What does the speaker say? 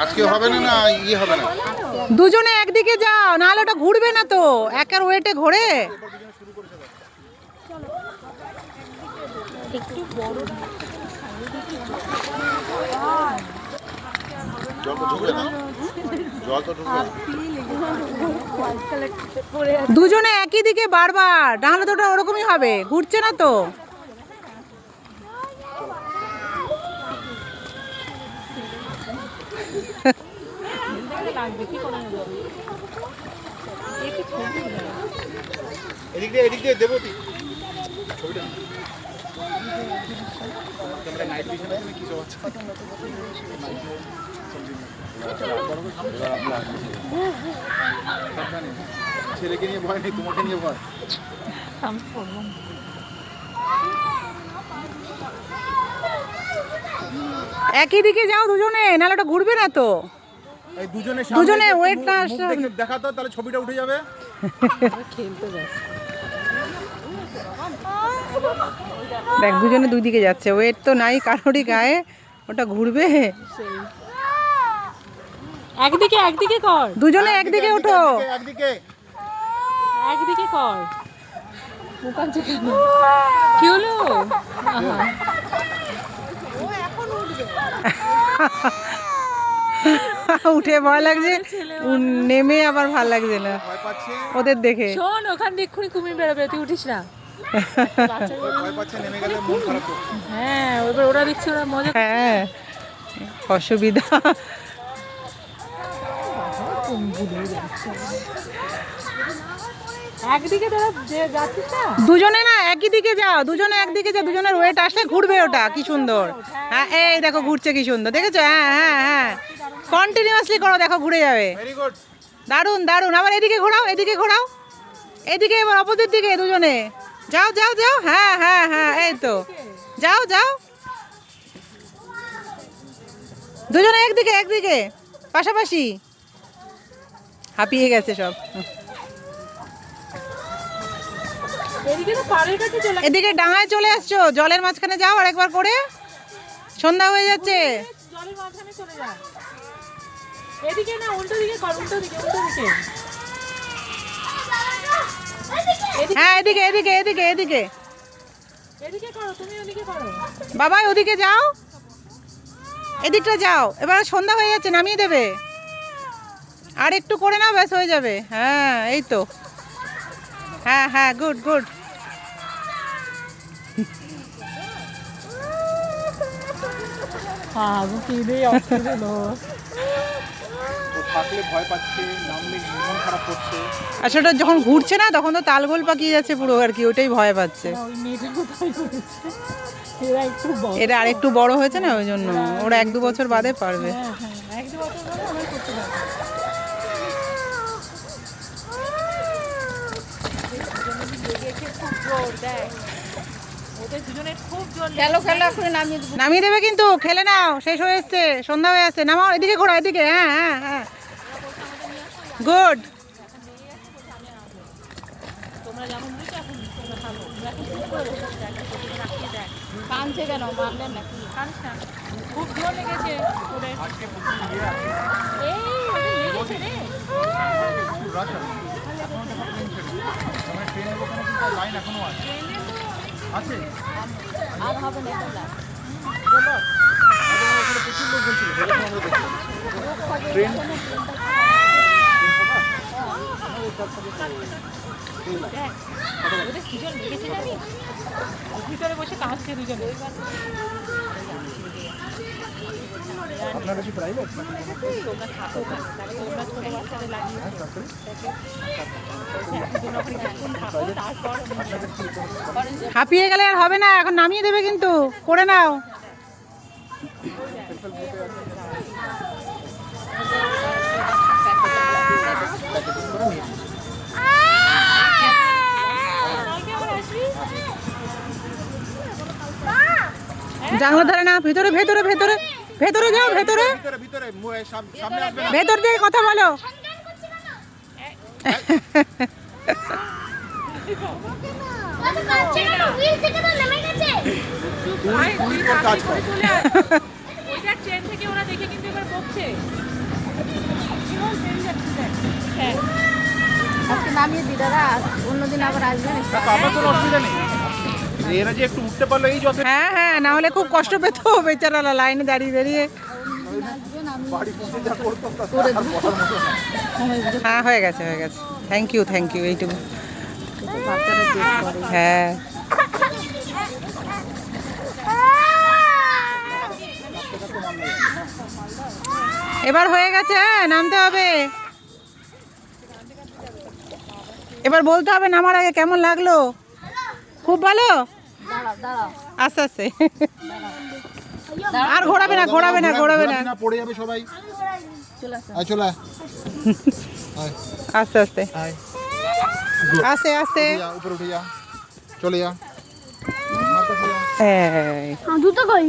আজকে হবে না, না ইয়ে হবে না। দুজনে একদিকে যাও, নাহলে ওটা ঘুরবে না তো, একের ওয়েটে ঘোরে। জল তো ঢুকবে না, জল তো ঢুকবে না। দুজনে একই দিকে বারবার, নাহলে তো ওটা ওরকমই হবে, ঘুরছে না তো। এদিক দিয়ে দেবো তুই ছবিটা। তোমরা নাইট ভিশন আছে কি সব আছে? ছেলেকে নিয়ে ভয় নেই, তোমাকে নিয়ে ভয়। একই দিকে যাও দুজনে, নাহলে ওটা ঘুরবে না তো। এই দুজনে দুজনে ওয়েট না দেখাতো, তাহলে ছবিটা উঠে যাবে। দেখ দুজনে দুই দিকে যাচ্ছে, ওয়েট তো নাই কারোরই গায়ে, ওটা ঘুরবে। একদিকে একদিকে কর, দুজনে একদিকে ওঠো, একদিকে একদিকে কর। কি হলো? উঠে ভয় লাগছে, নেমে আবার ভাল লাগছে না ভয় পাচ্ছে, ওদের দেখে। শোন, ওখান দিয়ে এক্ষুনি কুমির বেরোবে, তুই উঠিস না। ভয় পাচ্ছে, নেমে গেলে মন খারাপ করছে। হ্যাঁ, এবার ওরা দেখছে ওরা মজা। হ্যাঁ, অসুবিধা। একদিকে তোরা যে যাচ্ছিস না, দুজনে না একই দিকে যাও, দুজনে একদিকে যাও, দুজনের ওয়েট আসলে ঘুরবে ওটা, কি সুন্দর। হ্যাঁ এই দেখো ঘুরছে কি সুন্দর, দেখেছো? হ্যাঁ হ্যাঁ হ্যাঁ, কন্টিনিউয়াসলি করো, দেখো ঘুরে যাবে। Very good. দারুণ দারুণ। আবার এদিকে ঘোরাও, এদিকে ঘোরাও, এদিকে, এবার অপোজিট দিকে দুজনে যাও যাও যাও। হ্যাঁ হ্যাঁ হ্যাঁ, এই তো, যাও যাও, দুজনে একদিকে একদিকে পাশাপাশি। হাঁপিয়ে গেছে সব। এদিকে তো পাড়ের কাছে চলে, এদিকে ডাঙায় চলে আসছো, জলের মাঝখানে যাও আরেকবার করে, সন্ধ্যা হয়ে যাচ্ছে। জলের মাঝখানে চলে যা। এদিকে না, উল্টো দিকে কর, উল্টো দিকে, উল্টো দিকে। হ্যাঁ এদিকে এদিকে এদিকে এদিকে, এদিকে করো, তুমি ওদিকে করো। বাবাই ওদিকে যাও, এদিকটা যাও। এবার সন্ধ্যা হয়ে যাচ্ছে, নামিয়ে দেবে, আর একটু করে নাও, ব্যাস হয়ে যাবে। হ্যাঁ এই তো, হ্যাঁ হ্যাঁ, গুড গুড। থাকলে ভয় পাচ্ছে, নামলে মন খারাপ করছে। আসলে ওটা যখন ঘুরছে না, তখন তো তালগোল পাকিয়ে যাচ্ছে পুরো আর কি, ওটাই ভয় পাচ্ছে। এরা একটু বড়, এরা আর একটু বড় হয়েছে না, ওই জন্য ওরা 1-2 বছর বাদে পারবে। হ্যাঁ হ্যাঁ, এক দু বছর পরে আবার করতে পারবে। ওদের দুজনের খুব জোর, নামিয়ে দেবে কিন্তু, খেলে নাও, শেষ হয়ে এসছে, সন্ধ্যা হয়ে আসছে। নামাও, এদিকে ঘোরা, এদিকে। হ্যাঁ হ্যাঁ হ্যাঁ, গুড। তোমরা যেমন বুঝছো এখন তোমরা খাবো, এখন খুব করে কানছে কেন, মারলেন নাকি? কানিস না, খুব জোর লেগেছে ওদের। এই ওদের লেগেছে রে। লাইন এখনো আছে, আছে আর হবে না এটা। প্রচুর লোক বলছিল, ট্রেন ওদের দুজন লেগেছে জানি, ভিতরে বসে কাঁদছে দুজনে। আপনার বেশি প্রাইভেট। তোমরা থাকো, তোমরা ছোট বাচ্চাদের লাগিয়ে তারপর হাঁপিয়ে গেলে আর হবে না, এখন নামিয়ে দেবে কিন্তু, করে নাও। জানলা ধারে না, ভেতরে ভেতরে ভেতরে ভেতরে যাও, ভেতরে ভেতর দিয়ে কথা বলো। ট্রেন থেকে হ্যাঁ আজকে নামিয়ে দি দাদা, অন্যদিন আবার আসবেন। দেখো আমার কোনো অসুবিধা নেই, এরা যে একটু উঠতে পারলো এই যত। হ্যাঁ হ্যাঁ, না হলে খুব কষ্ট পেত বেচারারা লাইনে দাঁড়িয়ে দাঁড়িয়ে। বাড়ি পৌঁছে যা করতাম তা আর বলার মতো না। হ্যাঁ হয়ে গেছে হয়ে গেছে, থ্যাংক ইউ এইটুকু। বাচ্চারা জেদ করে। হ্যাঁ এবার হয়ে গেছে, হ্যাঁ নামতে হবে। এবার বলতে হবে নামার আগে কেমন লাগলো। খুব ভালো, দাঁড়াও দাঁড়াও আস্তে আস্তে। আর ঘোরাবে না ঘোরাবে না ঘোরাবে না, পড়ে যাবে সবাই। চলে আসো। আয় চলে আয়। আয় আস্তে আস্তে আয় আস্তে আস্তে। যা, উপরে উঠে যা, চলে যা। এই জুতো কই?